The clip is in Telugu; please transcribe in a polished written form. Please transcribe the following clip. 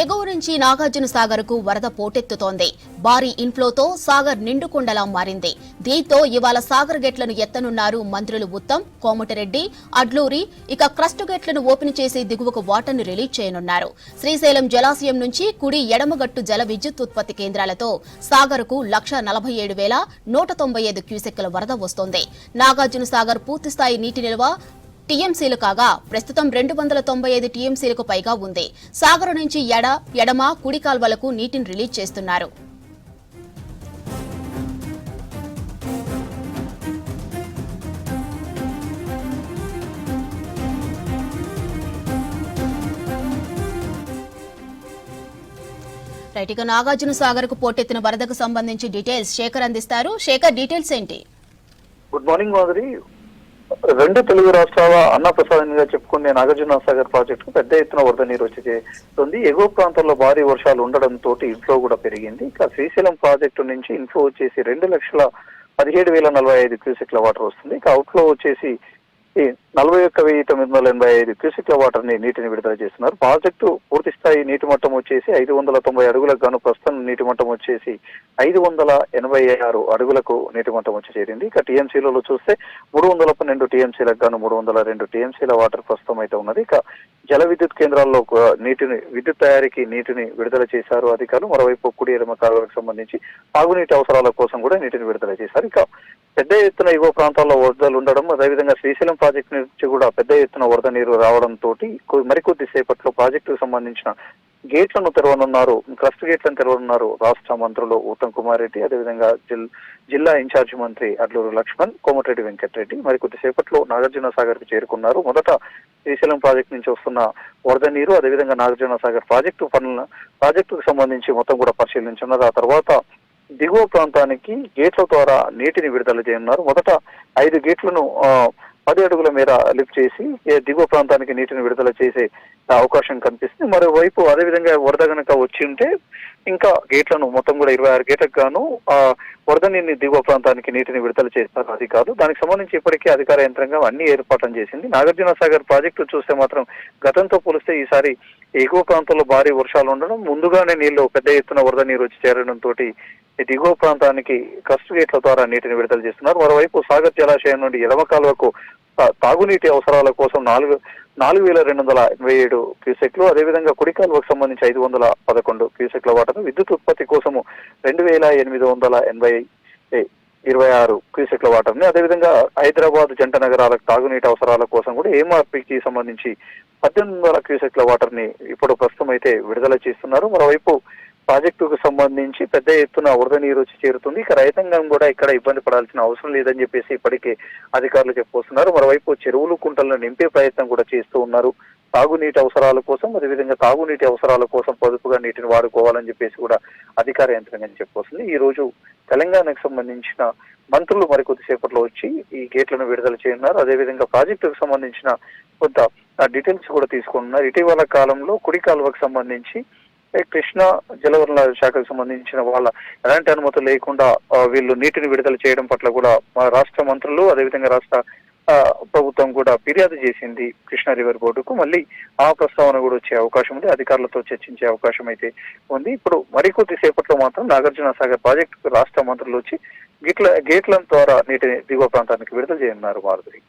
ఎగువ నుంచి నాగార్జున సాగర్ కు వరద పోటెత్తుతోంది. భారీ ఇన్ఫ్లోతో సాగర్ నిండుకుండలా మారింది. దీంతో ఇవాళ సాగర్ గేట్లను ఎత్తనున్నారు మంత్రులు ఉత్తమ్, కోమటిరెడ్డి, అడ్లూరి. ఇక క్రస్ట్ గేట్లను ఓపెన్ చేసి దిగువకు వాటర్ను రిలీజ్ చేయనున్నారు. శ్రీశైలం జలాశయం నుంచి కుడి ఎడమగట్టు జల విద్యుత్ ఉత్పత్తి కేంద్రాలతో సాగర్ కు 1,47,195 క్యూసెక్కుల వరద వస్తోంది. నాగార్జున సాగర్ పూర్తిస్థాయి నీటి నిల్వ టీఎంసీలు కాగా ప్రస్తుతం 295 టీఎంసీలకు పైగా ఉంది. సాగర్ నుంచి ఎడమ కుడి కాల్వలకు నీటిని రిలీజ్ చేస్తున్నారు. రైట్, ఇక నాగార్జున సాగర్ కు పోటెత్తిన వరదకు సంబంధించి డీటెయిల్స్ శేఖర్ అందిస్తారు. శేఖర్, డీటెయిల్స్ ఏంటి? Good morning Madhuri. రెండు తెలుగు రాష్ట్రాల అన్నప్రసాదంగా చెప్పుకునే నాగార్జున సాగర్ ప్రాజెక్టు పెద్ద ఎత్తున వరద నీరు వచ్చేస్తుంది. ఎగువ ప్రాంతంలో భారీ వర్షాలు ఉండడంతో ఇన్ఫ్లో కూడా పెరిగింది. ఇక శ్రీశైలం ప్రాజెక్టు నుంచి ఇన్ఫ్లో వచ్చేసి 2,17,045 క్యూసెక్ల వాటర్ వస్తుంది. ఇక అవుట్ఫ్లో వచ్చేసి 41,985 క్యూసెక్ల వాటర్ నీటిని విడుదల చేస్తున్నారు. ప్రాజెక్టు పూర్తి స్థాయి నీటి మట్టం వచ్చేసి 590 అడుగులకు గాను ప్రస్తుతం నీటి మట్టం వచ్చేసి 586 అడుగులకు నీటి మట్టం వచ్చి చేరింది. ఇక టీఎంసీలలో చూస్తే 312 టీఎంసీలకు గాను 302 టీఎంసీల వాటర్ ప్రస్తుతం అయితే ఉన్నది. ఇక జల విద్యుత్ కేంద్రాల్లో విద్యుత్ తయారీకి నీటిని విడుదల చేశారు అధికారులు. మరోవైపు కుడి ఎడమ కాలువలకు సంబంధించి తాగునీటి అవసరాల కోసం కూడా నీటిని విడుదల చేశారు. ఇక పెద్ద ఎత్తున ఎగువ ప్రాంతాల్లో వరదలు ఉండడం, అదేవిధంగా శ్రీశైలం ప్రాజెక్టు నుంచి కూడా పెద్ద ఎత్తున వరద నీరు రావడంతో మరికొద్ది సేపట్లో ప్రాజెక్టుకు సంబంధించిన గేట్లను తెరవనున్నారు, క్రస్ట్ గేట్లను తెరవనున్నారు రాష్ట్ర మంత్రులు ఉత్తమ్ కుమార్ రెడ్డి, అదేవిధంగా జిల్లా ఇన్ఛార్జి మంత్రి అడ్లూరు లక్ష్మణ్, కోమటిరెడ్డి వెంకటరెడ్డి మరికొద్ది సేపట్లో నాగార్జున సాగర్ కు చేరుకున్నారు. మొదట శ్రీశైలం ప్రాజెక్టు నుంచి వస్తున్న వరద నీరు, అదేవిధంగా నాగార్జున సాగర్ ప్రాజెక్టుకు సంబంధించి మొత్తం కూడా పరిశీలించున్నారు. ఆ తర్వాత దిగువ ప్రాంతానికి గేట్ల ద్వారా నీటిని విడుదల చేయనున్నారు. మొదట 5 గేట్లను 10 అడుగుల మేర లిఫ్ట్ చేసి దిగువ ప్రాంతానికి నీటిని విడుదల చేసే అవకాశం కనిపిస్తుంది. మరోవైపు అదేవిధంగా వరద గనక వచ్చి ఉంటే ఇంకా గేట్లను మొత్తం కూడా 26 గేట్లకు గాను వరద నీటిని దిగువ ప్రాంతానికి నీటిని విడుదల చేస్తారు అధికారులు. దానికి సంబంధించి ఇప్పటికే అధికార యంత్రాంగం అన్ని ఏర్పాట్లను చేసింది. నాగార్జున సాగర్ ప్రాజెక్టు చూస్తే మాత్రం గతంతో పోలిస్తే ఈసారి ఎగువ ప్రాంతంలో భారీ వర్షాలు ఉండడం, ముందుగానే నీళ్లు పెద్ద ఎత్తున వరద నీరు వచ్చి చేరడంతో దిగువ ప్రాంతానికి క్రస్ట్ గేట్ల ద్వారా నీటిని విడుదల చేస్తున్నారు. మరోవైపు సాగర్ జలాశయం నుండి ఎడమ కాలువకు తాగునీటి అవసరాల కోసం 4,287 క్యూసెక్లు, అదేవిధంగా కుడి కాలువకు సంబంధించి 511 క్యూసెక్ల వాటర్, విద్యుత్ ఉత్పత్తి కోసము 2,826 క్యూసెక్ల వాటర్ ని, అదేవిధంగా హైదరాబాద్ జంట నగరాలకు తాగునీటి అవసరాల కోసం కూడా ఎంఆర్పీకి సంబంధించి 1800 క్యూసెక్ల వాటర్ ని ఇప్పుడు ప్రస్తుతం అయితే విడుదల చేస్తున్నారు. మరోవైపు ప్రాజెక్టుకు సంబంధించి పెద్ద ఎత్తున వరద నీరు వచ్చి చేరుతుంది. ఇక రైతాంగం కూడా ఇక్కడ ఇబ్బంది పడాల్సిన అవసరం లేదని చెప్పేసి ఇప్పటికే అధికారులు చెప్పుకొస్తున్నారు. మరోవైపు చెరువులు కుంటలను నింపే ప్రయత్నం కూడా చేస్తూ ఉన్నారు. తాగునీటి అవసరాల కోసం, అదేవిధంగా తాగునీటి అవసరాల కోసం పొదుపుగా నీటిని వాడుకోవాలని చెప్పేసి కూడా అధికార యంత్రాంగం చెప్పుకొస్తుంది. ఈ రోజు తెలంగాణకు సంబంధించిన మంత్రులు మరికొద్దిసేపట్లో వచ్చి ఈ గేట్లను విడుదల చేయనున్నారు. అదేవిధంగా ప్రాజెక్టుకు సంబంధించిన కొంత డీటెయిల్స్ కూడా తీసుకుంటున్నారు. ఇటీవల కాలంలో కుడి కాలువకు సంబంధించి కృష్ణా జలవనరుల శాఖకు సంబంధించిన వాళ్ళ ఎలాంటి అనుమతులు లేకుండా వీళ్ళు నీటిని విడుదల చేయడం పట్ల కూడా రాష్ట్ర మంత్రులు, అదేవిధంగా రాష్ట్ర ప్రభుత్వం కూడా ఫిర్యాదు చేసింది కృష్ణా రివర్ బోర్డుకు. మళ్ళీ ఆ ప్రస్తావన కూడా వచ్చే అవకాశం ఉంది, అధికారులతో చర్చించే అవకాశం అయితే ఉంది. ఇప్పుడు మరికొద్ది సేపట్లో మాత్రం నాగార్జున సాగర్ ప్రాజెక్టుకు రాష్ట్ర మంత్రులు వచ్చి గేట్ల ద్వారా నీటిని దిగువ ప్రాంతానికి విడుదల చేయనున్నారు. మారుతి.